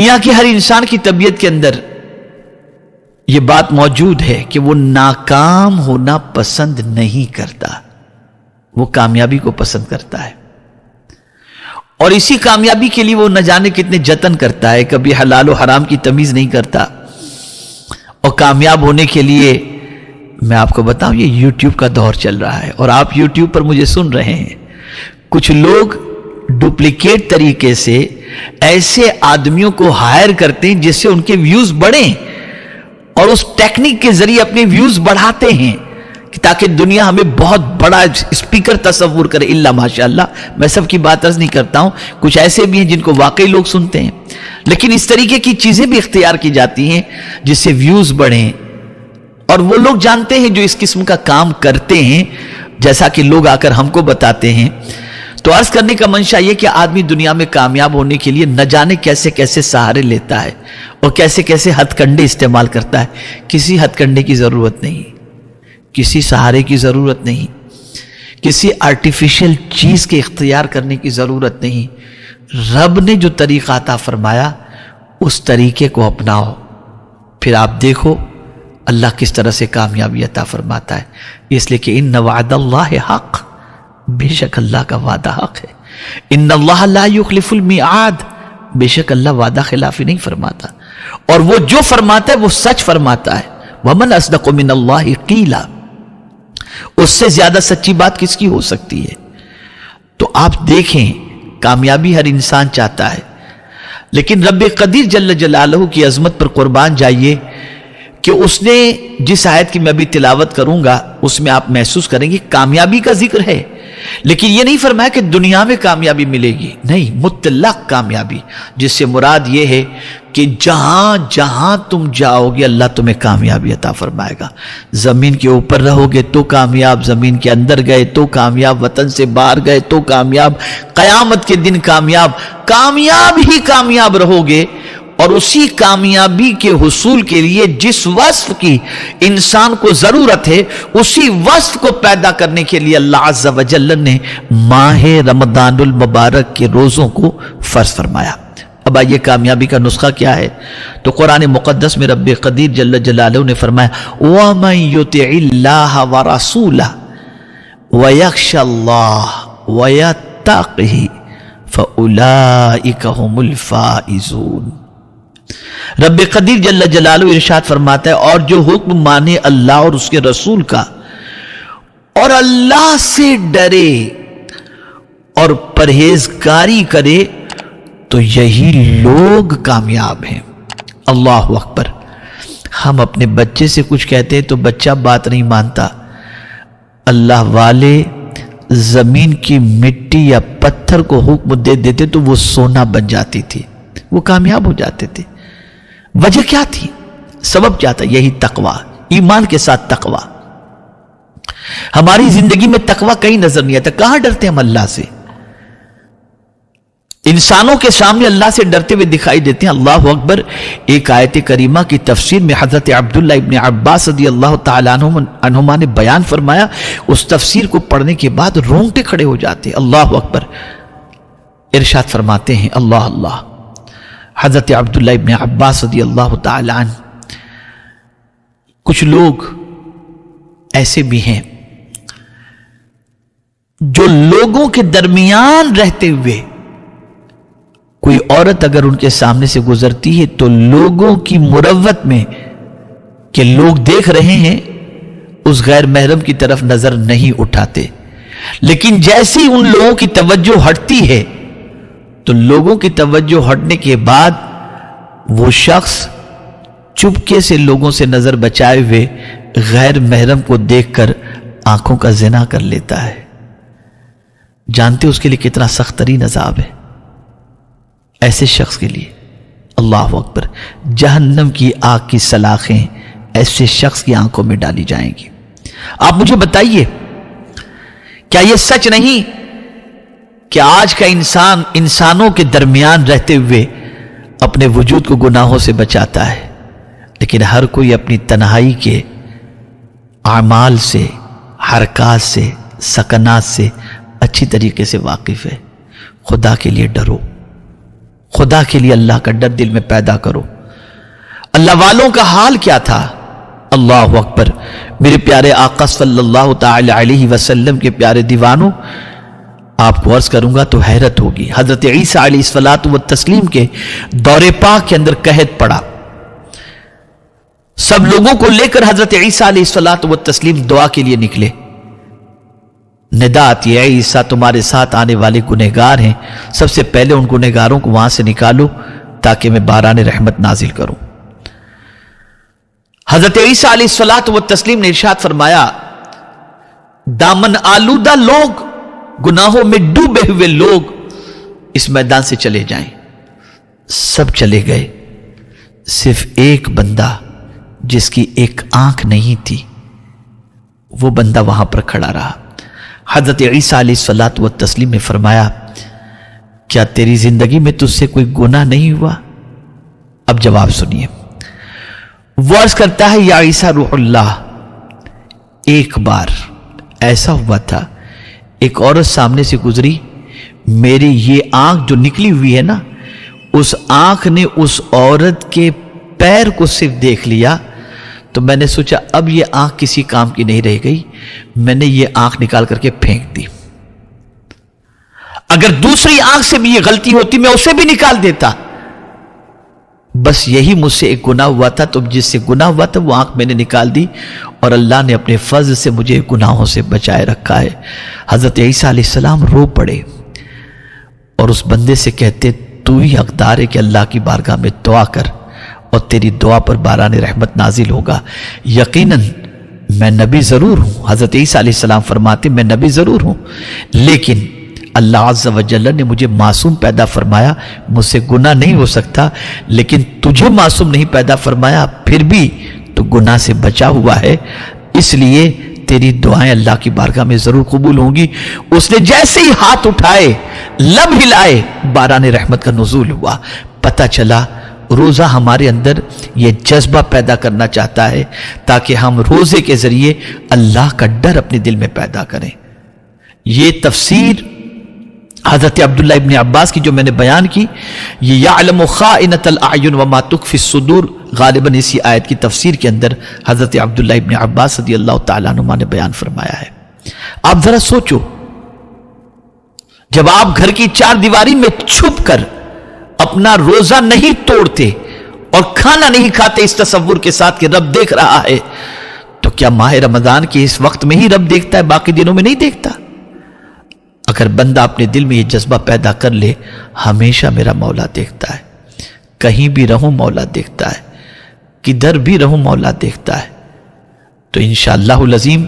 دنیا کے ہر انسان کی طبیعت کے اندر یہ بات موجود ہے کہ وہ ناکام ہونا پسند نہیں کرتا، وہ کامیابی کو پسند کرتا ہے، اور اسی کامیابی کے لیے وہ نہ جانے کتنے جتن کرتا ہے، کبھی حلال و حرام کی تمیز نہیں کرتا۔ اور کامیاب ہونے کے لیے میں آپ کو بتاؤں، یہ یوٹیوب کا دور چل رہا ہے، اور آپ یوٹیوب پر مجھے سن رہے ہیں، کچھ لوگ ڈپلیکیٹ طریقے سے ایسے آدمیوں کو ہائر کرتے ہیں جس سے ان کے ویوز بڑھیں، اور اس ٹیکنیک کے ذریعے اپنے ویوز بڑھاتے ہیں کہ تاکہ دنیا ہمیں بہت بڑا اسپیکر تصور کرے۔ اللہ ماشاءاللہ، میں سب کی بات عرض نہیں کرتا ہوں، کچھ ایسے بھی ہیں جن کو واقعی لوگ سنتے ہیں، لیکن اس طریقے کی چیزیں بھی اختیار کی جاتی ہیں جس سے ویوز بڑھیں، اور وہ لوگ جانتے ہیں جو اس قسم کا کام کرتے ہیں، جیسا کہ لوگ آ کر ہم کو بتاتے ہیں۔ تو عرض کرنے کا منشا یہ کہ آدمی دنیا میں کامیاب ہونے کے لیے نہ جانے کیسے کیسے سہارے لیتا ہے اور کیسے کیسے ہتھ کنڈے استعمال کرتا ہے۔ کسی ہتھ کنڈے کی ضرورت نہیں، کسی سہارے کی ضرورت نہیں، کسی آرٹیفیشل چیز کے اختیار کرنے کی ضرورت نہیں۔ رب نے جو طریقہ عطا فرمایا اس طریقے کو اپناؤ، پھر آپ دیکھو اللہ کس طرح سے کامیابی عطا فرماتا ہے۔ اس لیے کہ ان وعد اللہ حق، بے شک اللہ کا وعدہ حق ہے۔ ان اللہ لا یخلف المیعاد، بے شک اللہ وعدہ خلافی نہیں فرماتا، اور وہ جو فرماتا ہے وہ سچ فرماتا ہے۔ ومن اصدق من اللہ قیلا، اس سے زیادہ سچی بات کس کی ہو سکتی ہے؟ تو آپ دیکھیں، کامیابی ہر انسان چاہتا ہے، لیکن رب قدیر جل جلالہ کی عظمت پر قربان جائیے کہ اس نے جس آیت کی میں بھی تلاوت کروں گا اس میں آپ محسوس کریں گے کامیابی کا ذکر ہے، لیکن یہ نہیں فرمایا کہ دنیا میں کامیابی ملے گی، نہیں، مطلق کامیابی، جس سے مراد یہ ہے کہ جہاں جہاں تم جاؤ گے اللہ تمہیں کامیابی عطا فرمائے گا۔ زمین کے اوپر رہو گے تو کامیاب، زمین کے اندر گئے تو کامیاب، وطن سے باہر گئے تو کامیاب، قیامت کے دن کامیاب، کامیاب ہی کامیاب رہو گے۔ اور اسی کامیابی کے حصول کے لیے جس وصف کی انسان کو ضرورت ہے اسی وصف کو پیدا کرنے کے لیے اللہ عز و جل نے ماہ رمضان المبارک کے روزوں کو فرض فرمایا۔ اب آئیے کامیابی کا نسخہ کیا ہے؟ تو قرآن مقدس میں رب قدیر جل جلالہ نے فرمایا وَمَن يُطِعِ اللَّهَ وَرَسُولَهُ وَيَخْشَ اللَّهَ وَيَتَّقْهِ فَأُولَئِكَ هُمُ الْفَائِزُونَ۔ رب قدیر جل جلالہ ارشاد فرماتا ہے اور جو حکم مانے اللہ اور اس کے رسول کا اور اللہ سے ڈرے اور پرہیزگاری کرے تو یہی لوگ کامیاب ہیں۔ اللہ اکبر۔ ہم اپنے بچے سے کچھ کہتے ہیں تو بچہ بات نہیں مانتا، اللہ والے زمین کی مٹی یا پتھر کو حکم دے دیتے تو وہ سونا بن جاتی تھی، وہ کامیاب ہو جاتے تھے۔ وجہ کیا تھی؟ سبب کیا تھا؟ یہی تقوی، ایمان کے ساتھ تقوی۔ ہماری زندگی میں تقوی کہیں نظر نہیں آتا، کہاں ڈرتے ہم اللہ سے؟ انسانوں کے سامنے اللہ سے ڈرتے ہوئے دکھائی دیتے ہیں۔ اللہ اکبر۔ ایک آیت کریمہ کی تفسیر میں حضرت عبداللہ ابن عباس رضی اللہ تعالیٰ عنہما نے بیان فرمایا، اس تفسیر کو پڑھنے کے بعد رونگٹے کھڑے ہو جاتے ہیں۔ اللہ اکبر۔ ارشاد فرماتے ہیں اللہ اللہ، حضرت عبداللہ ابن عباس رضی اللہ تعالیٰ عنہ، کچھ لوگ ایسے بھی ہیں جو لوگوں کے درمیان رہتے ہوئے کوئی عورت اگر ان کے سامنے سے گزرتی ہے تو لوگوں کی مروت میں کہ لوگ دیکھ رہے ہیں اس غیر محرم کی طرف نظر نہیں اٹھاتے، لیکن جیسے ہی ان لوگوں کی توجہ ہٹتی ہے تو لوگوں کی توجہ ہٹنے کے بعد وہ شخص چپکے سے لوگوں سے نظر بچائے ہوئے غیر محرم کو دیکھ کر آنکھوں کا زنا کر لیتا ہے۔ جانتے اس کے لیے کتنا سخت ترین عذاب ہے ایسے شخص کے لیے؟ اللہ اکبر۔ جہنم کی آگ کی سلاخیں ایسے شخص کی آنکھوں میں ڈالی جائیں گی۔ آپ مجھے بتائیے، کیا یہ سچ نہیں کہ آج کا انسان انسانوں کے درمیان رہتے ہوئے اپنے وجود کو گناہوں سے بچاتا ہے، لیکن ہر کوئی اپنی تنہائی کے اعمال سے، حرکات سے، سکنات سے اچھی طریقے سے واقف ہے۔ خدا کے لیے ڈرو، خدا کے لیے اللہ کا ڈر دل میں پیدا کرو۔ اللہ والوں کا حال کیا تھا؟ اللہ اکبر، میرے پیارے آقا صلی اللہ تعالی علیہ وسلم کے پیارے دیوانوں، آپ کو عرض کروں گا تو حیرت ہوگی۔ حضرت عیسیٰ علیہ الصلوۃ والتسلیم کے دور پاک کے اندر قحط پڑا، سب لوگوں کو لے کر حضرت عیسیٰ علیہ الصلوۃ والتسلیم دعا کے لیے نکلے۔ ندا آتی ہے، عیسیٰ تمہارے ساتھ آنے والے گنہگار ہیں، سب سے پہلے ان گنہگاروں کو وہاں سے نکالو تاکہ میں باران رحمت نازل کروں۔ حضرت عیسیٰ علیہ الصلوۃ والتسلیم نے ارشاد فرمایا، دامن آلودہ لوگ، گناہوں میں ڈوبے ہوئے لوگ اس میدان سے چلے جائیں۔ سب چلے گئے، صرف ایک بندہ جس کی ایک آنکھ نہیں تھی، وہ بندہ وہاں پر کھڑا رہا۔ حضرت عیسیٰ علیہ الصلوۃ والتسلیم نے فرمایا، کیا تیری زندگی میں تجھ سے کوئی گناہ نہیں ہوا؟ اب جواب سنیے۔ وہ عرض کرتا ہے، یا عیسیٰ روح اللہ، ایک بار ایسا ہوا تھا، ایک عورت سامنے سے گزری، میری یہ آنکھ جو نکلی ہوئی ہے نا، اس آنکھ نے اس عورت کے پیر کو صرف دیکھ لیا، تو میں نے سوچا اب یہ آنکھ کسی کام کی نہیں رہ گئی، میں نے یہ آنکھ نکال کر کے پھینک دی۔ اگر دوسری آنکھ سے بھی یہ غلطی ہوتی میں اسے بھی نکال دیتا، بس یہی مجھ سے ایک گناہ ہوا تھا، تو جس سے گناہ ہوا تھا وہ آنکھ میں نے نکال دی، اور اللہ نے اپنے فضل سے مجھے گناہوں سے بچائے رکھا ہے۔ حضرت عیسیٰ علیہ السلام رو پڑے اور اس بندے سے کہتے، تو ہی حقدار ہے کہ اللہ کی بارگاہ میں دعا کر اور تیری دعا پر باران رحمت نازل ہوگا۔ یقیناً میں نبی ضرور ہوں، حضرت عیسیٰ علیہ السلام فرماتے میں نبی ضرور ہوں، لیکن اللہ عز و جل نے مجھے معصوم پیدا فرمایا، مجھ سے گناہ نہیں ہو سکتا، لیکن تجھے معصوم نہیں پیدا فرمایا، پھر بھی تو گناہ سے بچا ہوا ہے، اس لیے تیری دعائیں اللہ کی بارگاہ میں ضرور قبول ہوں گی۔ اس نے جیسے ہی ہاتھ اٹھائے، لب ہلائے، باران رحمت کا نزول ہوا۔ پتہ چلا روزہ ہمارے اندر یہ جذبہ پیدا کرنا چاہتا ہے تاکہ ہم روزے کے ذریعے اللہ کا ڈر اپنے دل میں پیدا کریں۔ یہ تفسیر حضرت عبداللہ ابن عباس کی جو میں نے بیان کی، یہ یعلم خائنۃ الاعین وما تخفی الصدور، غالباً اسی آیت کی تفسیر کے اندر حضرت عبداللہ ابن عباس رضی اللہ تعالیٰ عنہ نے بیان فرمایا ہے۔ آپ ذرا سوچو، جب آپ گھر کی چار دیواری میں چھپ کر اپنا روزہ نہیں توڑتے اور کھانا نہیں کھاتے اس تصور کے ساتھ کہ رب دیکھ رہا ہے، تو کیا ماہ رمضان کے اس وقت میں ہی رب دیکھتا ہے، باقی دنوں میں نہیں دیکھتا؟ اگر بندہ اپنے دل میں یہ جذبہ پیدا کر لے، ہمیشہ میرا مولا دیکھتا ہے، کہیں بھی رہوں مولا دیکھتا ہے، کدھر بھی رہوں مولا دیکھتا ہے، تو انشاءاللہ العظیم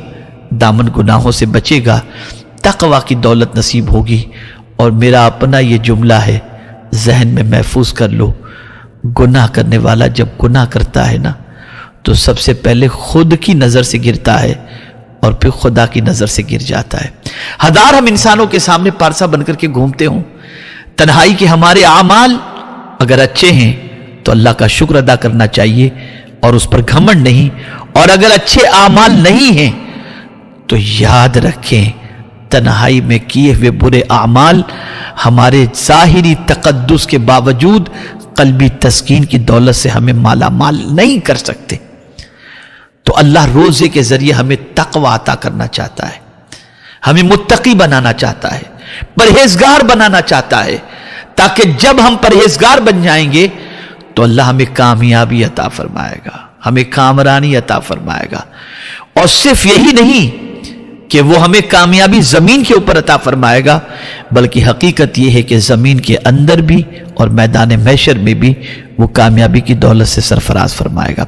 دامن گناہوں سے بچے گا، تقوی کی دولت نصیب ہوگی۔ اور میرا اپنا یہ جملہ ہے، ذہن میں محفوظ کر لو، گناہ کرنے والا جب گناہ کرتا ہے نا، تو سب سے پہلے خود کی نظر سے گرتا ہے اور پھر خدا کی نظر سے گر جاتا ہے۔ ہزار ہم انسانوں کے سامنے پارسا بن کر کے گھومتے ہوں، تنہائی کے ہمارے اعمال اگر اچھے ہیں تو اللہ کا شکر ادا کرنا چاہیے اور اس پر گھمنڈ نہیں، اور اگر اچھے اعمال نہیں ہیں تو یاد رکھیں تنہائی میں کیے ہوئے برے اعمال ہمارے ظاہری تقدس کے باوجود قلبی تسکین کی دولت سے ہمیں مالا مال نہیں کر سکتے۔ تو اللہ روزے کے ذریعے ہمیں تقوی عطا کرنا چاہتا ہے، ہمیں متقی بنانا چاہتا ہے، پرہیزگار بنانا چاہتا ہے، تاکہ جب ہم پرہیزگار بن جائیں گے تو اللہ ہمیں کامیابی عطا فرمائے گا، ہمیں کامرانی عطا فرمائے گا۔ اور صرف یہی نہیں کہ وہ ہمیں کامیابی زمین کے اوپر عطا فرمائے گا، بلکہ حقیقت یہ ہے کہ زمین کے اندر بھی اور میدان محشر میں بھی وہ کامیابی کی دولت سے سرفراز فرمائے گا۔